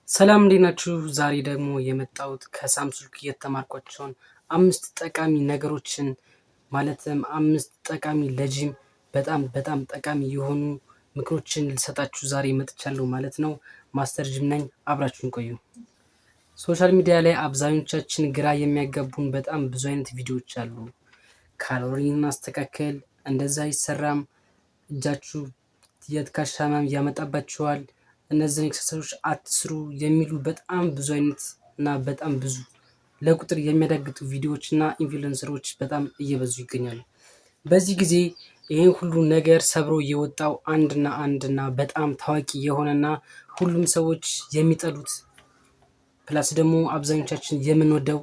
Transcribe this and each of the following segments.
ሰላም እንዴት ናችሁ? ዛሬ ደግሞ የመጣሁት ከሳምሱንግ የተማርኳቸውን 5 ጠቃሚ ነገሮችን ማለትም 5 ጠቃሚ ለጂም በጣም ጠቃሚ የሆኑ ምክሮችን ልሰጣችሁ ዛሬ መጥቻለሁ ማለት ነው። ማስተር ጂም ነኝ። አብራችሁን ቆዩ። ሶሻል ሚዲያ ላይ አብዛኞቻችን ግራ የሚያጋቡን በጣም ብዙ አይነት ቪዲዮዎች አሉ። ካሎሪን ማስተካከል፣ እንደዛ አይሰራም፣ እጃችሁ የትከሻ ህመም ያመጣባችኋል፣ እነዚህን ኤክሰርሳይዞች አትስሩ የሚሉ በጣም ብዙ አይነት እና በጣም ብዙ ለቁጥር የሚያዳግቱ ቪዲዮዎች እና ኢንፍሉዌንሰሮች በጣም እየበዙ ይገኛሉ። በዚህ ጊዜ ይህን ሁሉ ነገር ሰብሮ የወጣው አንድና በጣም ታዋቂ የሆነና ሁሉም ሰዎች የሚጠሉት ፕላስ ደግሞ አብዛኞቻችን የምንወደው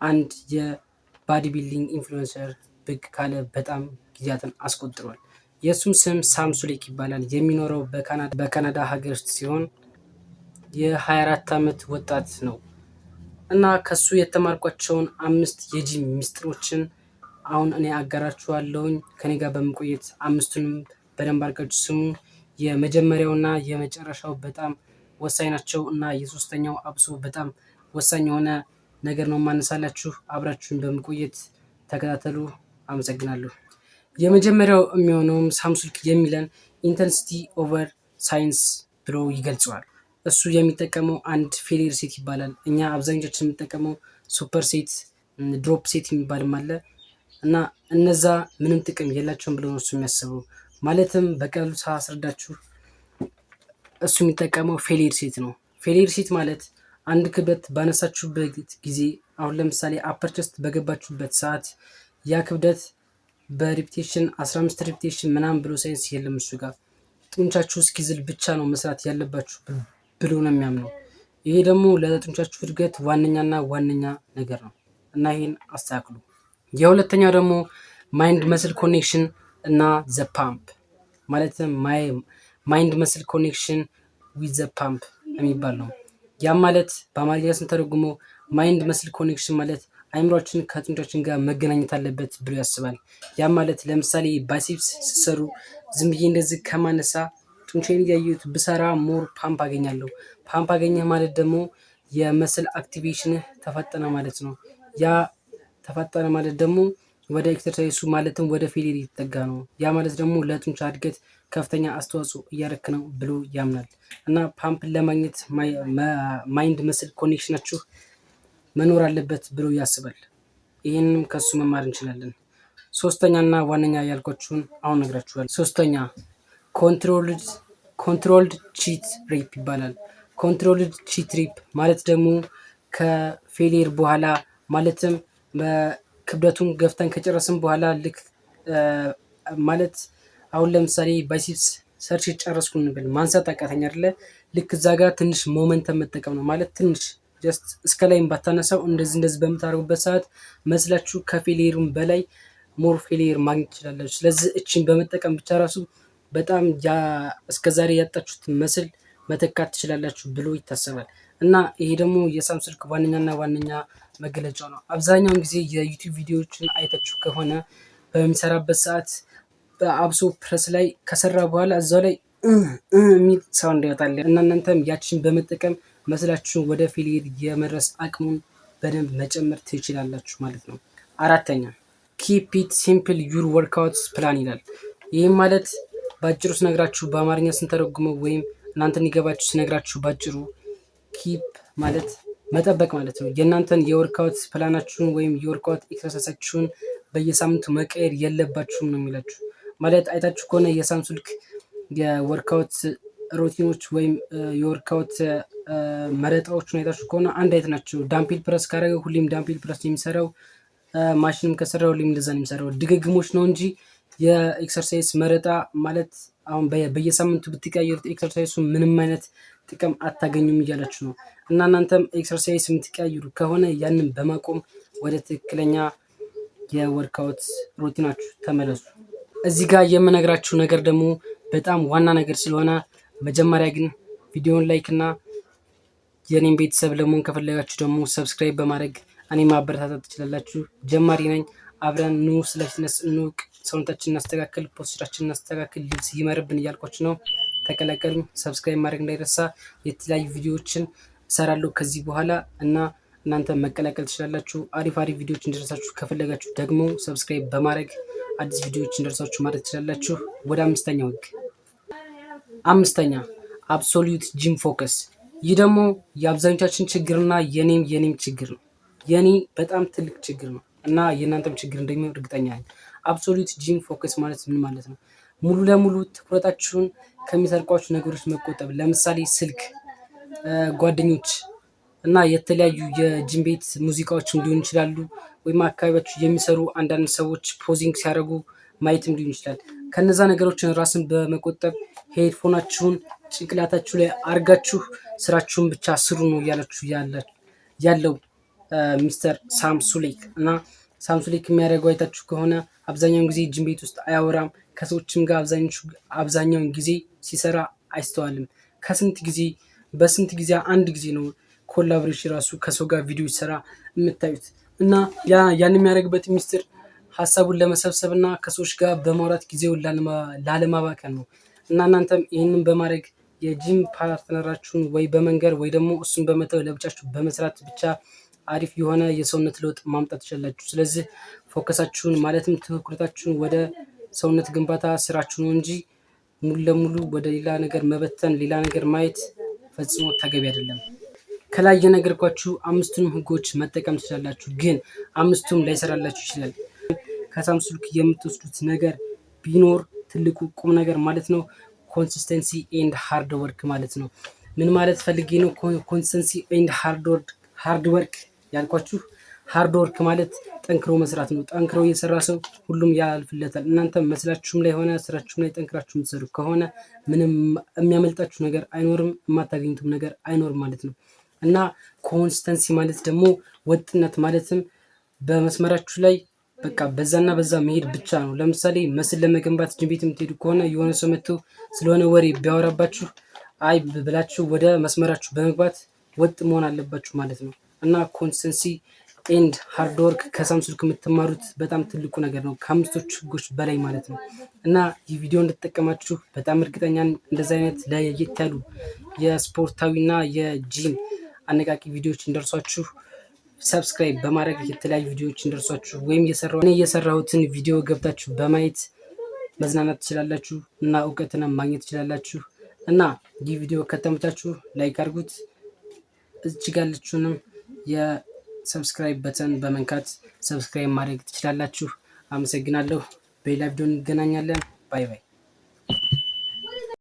አንድ የባዲ ቢልዲንግ ኢንፍሉዌንሰር ብቅ ካለ በጣም ጊዜያትን አስቆጥሯል። የእሱም ስም ሳምሱሌክ ይባላል። የሚኖረው በካናዳ ሀገር ውስጥ ሲሆን የ24 ዓመት ወጣት ነው እና ከሱ የተማርኳቸውን 5 የጂም ሚስጥሮችን አሁን እኔ አጋራችኋለሁኝ። ከኔ ጋር በመቆየት 5ቱንም በደንብ አድርጋችሁ ስሙ። የመጀመሪያውና የመጨረሻው በጣም ወሳኝ ናቸው እና የሶስተኛው አብሶ በጣም ወሳኝ የሆነ ነገር ነው ማነሳላችሁ። አብራችሁን በመቆየት ተከታተሉ። አመሰግናለሁ። የመጀመሪያው የሚሆነውም ሳምሱንግ የሚለን ኢንተንሲቲ ኦቨር ሳይንስ ብሎ ይገልጸዋል። እሱ የሚጠቀመው አንድ ፌሊር ሴት ይባላል። እኛ አብዛኞቻችን የምንጠቀመው ሱፐር ሴት፣ ድሮፕ ሴት የሚባልም አለ እና እነዛ ምንም ጥቅም የላቸውም ብሎ ነው እሱ የሚያስበው። ማለትም በቀላሉ ሳስረዳችሁ እሱ የሚጠቀመው ፌሊር ሴት ነው። ፌሊር ሴት ማለት አንድ ክብደት ባነሳችሁበት ጊዜ አሁን ለምሳሌ አፐር ቸስት በገባችሁበት ሰዓት ያ ክብደት በሪፒቴሽን 15 ሪፒቴሽን ምናምን ብሎ ሳይንስ የለም እሱ ጋር ጡንቻችሁ እስኪዝል ብቻ ነው መስራት ያለባችሁ ብሎ ነው የሚያምነው። ይሄ ደግሞ ለጡንቻችሁ እድገት ዋነኛ ነገር ነው እና ይሄን አስተካክሉ። የሁለተኛው ደግሞ ማይንድ መስል ኮኔክሽን እና ዘ ፓምፕ ማለትም ማይንድ መስል ኮኔክሽን ዊዝ ዘ ፓምፕ የሚባል ነው። ያም ማለት በአማርኛ ስንተረጉመው ማይንድ መስል ኮኔክሽን ማለት አይምሮችን ከጡንቻችን ጋር መገናኘት አለበት ብሎ ያስባል። ያም ማለት ለምሳሌ ባይሴፕስ ሲሰሩ ዝም ብዬ እንደዚህ ከማነሳ ጡንቻዬን እያየሁት ብሰራ ሞር ፓምፕ አገኛለሁ። ፓምፕ አገኘህ ማለት ደግሞ የመስል አክቲቬሽንህ ተፈጠነ ማለት ነው። ያ ተፈጠነ ማለት ደግሞ ወደ ኤክሰርሳይሱ ማለትም ወደ ፌሊር እየተጠጋ ነው። ያ ማለት ደግሞ ለጡንቻ እድገት ከፍተኛ አስተዋጽኦ እያደረክ ነው ብሎ ያምናል እና ፓምፕን ለማግኘት ማይንድ መስል ኮኔክሽናችሁ መኖር አለበት ብሎ ያስባል። ይህንም ከሱ መማር እንችላለን። ሶስተኛና ዋነኛ ያልኳችሁን አሁን ነግራችኋል። ሶስተኛ ኮንትሮልድ ቺት ሬፕ ይባላል። ኮንትሮልድ ቺት ሬፕ ማለት ደግሞ ከፌሊየር በኋላ ማለትም በክብደቱን ገፍተን ከጨረስን በኋላ ልክ ማለት አሁን ለምሳሌ ባይሴፕስ ሰርች ጨረስኩ እንበል፣ ማንሳት አቃተኝ አይደለ? ልክ እዛ ጋር ትንሽ ሞመንተም መጠቀም ነው ማለት ትንሽ ጀስት እስከ ላይም ባታነሳው እንደዚህ በምታደርጉበት ሰዓት መስላችሁ ከፌሊየሩም በላይ ሞር ፌሊየር ማግኘት ትችላላችሁ። ስለዚህ እቺን በመጠቀም ብቻ ራሱ በጣም እስከዛሬ ያጣችሁት መስል መተካት ትችላላችሁ ብሎ ይታሰባል እና ይሄ ደግሞ የሳምሱንግ ዋነኛ መገለጫው ነው። አብዛኛውን ጊዜ የዩቲዩብ ቪዲዮዎችን አይታችሁ ከሆነ በሚሰራበት ሰዓት በአብሶ ፕረስ ላይ ከሰራ በኋላ እዛው ላይ የሚል ሳውንድ ያወጣል እና እናንተም ያችን በመጠቀም መስላችሁን ወደ ፌሊየር የመድረስ አቅሙን በደንብ መጨመር ትችላላችሁ ማለት ነው። አራተኛ ኪፕ ኢት ሲምፕል ዩር ወርክአውት ፕላን ይላል። ይህም ማለት ባጭሩ ስነግራችሁ በአማርኛ ስንተረጉመው ወይም እናንተን እንዲገባችሁ ስነግራችሁ ባጭሩ ኪፕ ማለት መጠበቅ ማለት ነው። የእናንተን የወርክአውት ፕላናችሁን ወይም የወርክአውት ኤክሰርሳይሳችሁን በየሳምንቱ መቀየር የለባችሁም ነው የሚላችሁ። ማለት አይታችሁ ከሆነ የሳምሱንግ የወርክአውት ሮቲኖች ወይም የወርክአውት መረጣዎቹን አይታችሁ ከሆነ አንድ አይነት ናቸው። ዳምፒል ፕረስ ካደረገ ሁሌም ዳምፒል ፕረስ የሚሰራው፣ ማሽንም ከሰራ ሁሌም እንደዛ ነው የሚሰራው። ድግግሞች ነው እንጂ የኤክሰርሳይዝ መረጣ ማለት አሁን በየሳምንቱ ብትቀያየሩት ኤክሰርሳይሱ ምንም አይነት ጥቅም አታገኙም እያላችሁ ነው። እና እናንተም ኤክሰርሳይዝ የምትቀያየሩ ከሆነ ያንን በማቆም ወደ ትክክለኛ የወርክአውት ሮቲናችሁ ተመለሱ። እዚህ ጋር የምነግራችሁ ነገር ደግሞ በጣም ዋና ነገር ስለሆነ መጀመሪያ ግን ቪዲዮውን ላይክ እና የኔን ቤተሰብ ለመሆን ከፈለጋችሁ ደግሞ ሰብስክራይብ በማድረግ እኔ ማበረታታት ትችላላችሁ። ጀማሪ ነኝ። አብረን ኑ ስለ ፊትነስ እንውቅ፣ ሰውነታችንን እናስተካክል፣ ፖስቸራችንን እናስተካክል፣ ልብስ ይመርብን እያልኳችሁ ነው። ተቀላቀሉኝ። ሰብስክራይብ ማድረግ እንዳይረሳ። የተለያዩ ቪዲዮዎችን እሰራለሁ ከዚህ በኋላ እና እናንተ መቀላቀል ትችላላችሁ። አሪፍ ቪዲዮዎች እንዲደርሳችሁ ከፈለጋችሁ ደግሞ ሰብስክራይብ በማድረግ አዲስ ቪዲዮዎች እንዲደርሳችሁ ማድረግ ትችላላችሁ። ወደ አምስተኛው ህግ። አምስተኛ አብሶሉት ጂም ፎከስ። ይህ ደግሞ የአብዛኞቻችን ችግርና የኔም ችግር ነው። የኔ በጣም ትልቅ ችግር ነው እና የእናንተም ችግር እንደሚሆን እርግጠኛ ነኝ። አብሶሉት ጂም ፎከስ ማለት ምን ማለት ነው? ሙሉ ለሙሉ ትኩረታችሁን ከሚሰርቋችሁ ነገሮች መቆጠብ። ለምሳሌ ስልክ፣ ጓደኞች እና የተለያዩ የጂም ቤት ሙዚቃዎችም ሊሆን ይችላሉ። ወይም አካባቢያችሁ የሚሰሩ አንዳንድ ሰዎች ፖዚንግ ሲያደርጉ ማየትም ሊሆን ይችላል። ከነዛ ነገሮችን ራስን በመቆጠብ ሄድፎናችሁን ጭንቅላታችሁ ላይ አርጋችሁ ስራችሁን ብቻ ስሩ ነው እያላችሁ ያለው ሚስተር ሳም ሱሌክ። እና ሳም ሱሌክ የሚያደርገው አይታችሁ ከሆነ አብዛኛውን ጊዜ ጂም ቤት ውስጥ አያወራም። ከሰዎችም ጋር አብዛኛውን ጊዜ ሲሰራ አይስተዋልም። በስንት ጊዜ አንድ ጊዜ ነው ኮላቦሬሽን ራሱ ከሰው ጋር ቪዲዮ ይሰራ የምታዩት። እና ያን የሚያደርግበት ሚስጥር ሀሳቡን ለመሰብሰብ እና ከሰዎች ጋር በማውራት ጊዜውን ላለማባከን ነው። እና እናንተም ይህንን በማድረግ የጂም ፓርትነራችሁን ወይ በመንገር ወይ ደግሞ እሱን በመተው ለብቻችሁ በመስራት ብቻ አሪፍ የሆነ የሰውነት ለውጥ ማምጣት ትችላላችሁ። ስለዚህ ፎከሳችሁን ማለትም ትኩረታችሁን ወደ ሰውነት ግንባታ ስራችሁ ነው እንጂ ሙሉ ለሙሉ ወደ ሌላ ነገር መበተን፣ ሌላ ነገር ማየት ፈጽሞ ተገቢ አይደለም። ከላይ የነገርኳችሁ አምስቱንም ህጎች መጠቀም ትችላላችሁ፣ ግን አምስቱም ላይሰራላችሁ ይችላል። ከሳም ሱሉክ የምትወስዱት ነገር ቢኖር ትልቁ ቁም ነገር ማለት ነው ኮንሲስተንሲ ኤንድ ሃርድ ወርክ ማለት ነው። ምን ማለት ፈልጌ ነው? ኮንሲስተንሲ ኤንድ ሃርድ ወርክ ያልኳችሁ፣ ሃርድ ወርክ ማለት ጠንክሮ መስራት ነው። ጠንክሮ እየሰራ ሰው ሁሉም ያልፍለታል። እናንተ መስላችሁም ላይ ሆነ ስራችሁም ላይ ጠንክራችሁ የምትሰሩ ከሆነ ምንም የሚያመልጣችሁ ነገር አይኖርም፣ የማታገኙትም ነገር አይኖርም ማለት ነው። እና ኮንሲስተንሲ ማለት ደግሞ ወጥነት ማለትም በመስመራችሁ ላይ በቃ በዛና በዛ መሄድ ብቻ ነው። ለምሳሌ መስል ለመገንባት ጂም ቤት የምትሄዱ ከሆነ የሆነ ሰው መጥቶ ስለሆነ ወሬ ቢያወራባችሁ አይ ብላችሁ ወደ መስመራችሁ በመግባት ወጥ መሆን አለባችሁ ማለት ነው። እና ኮንሲስተንሲ ኤንድ ሃርድ ወርክ ከሳም ሱሉክ የምትማሩት በጣም ትልቁ ነገር ነው፣ ከአምስቶቹ ህጎች በላይ ማለት ነው። እና ይህ ቪዲዮ እንደተጠቀማችሁ በጣም እርግጠኛ ነኝ። እንደዚህ አይነት ለየት ያሉ የስፖርታዊና የጂም አነቃቂ ቪዲዮዎች እንደርሷችሁ ሰብስክራይብ በማድረግ የተለያዩ ቪዲዮዎች እንደርሷችሁ ወይም የሰራሁትን ቪዲዮ ገብታችሁ በማየት መዝናናት ትችላላችሁ እና እውቀትን ማግኘት ትችላላችሁ። እና ይህ ቪዲዮ ከተመቻችሁ ላይክ አድርጉት። እዚህ ጋር ያለችውንም የሰብስክራይብ በተን በመንካት ሰብስክራይብ ማድረግ ትችላላችሁ። አመሰግናለሁ። በሌላ ቪዲዮ እንገናኛለን። ባይ ባይ።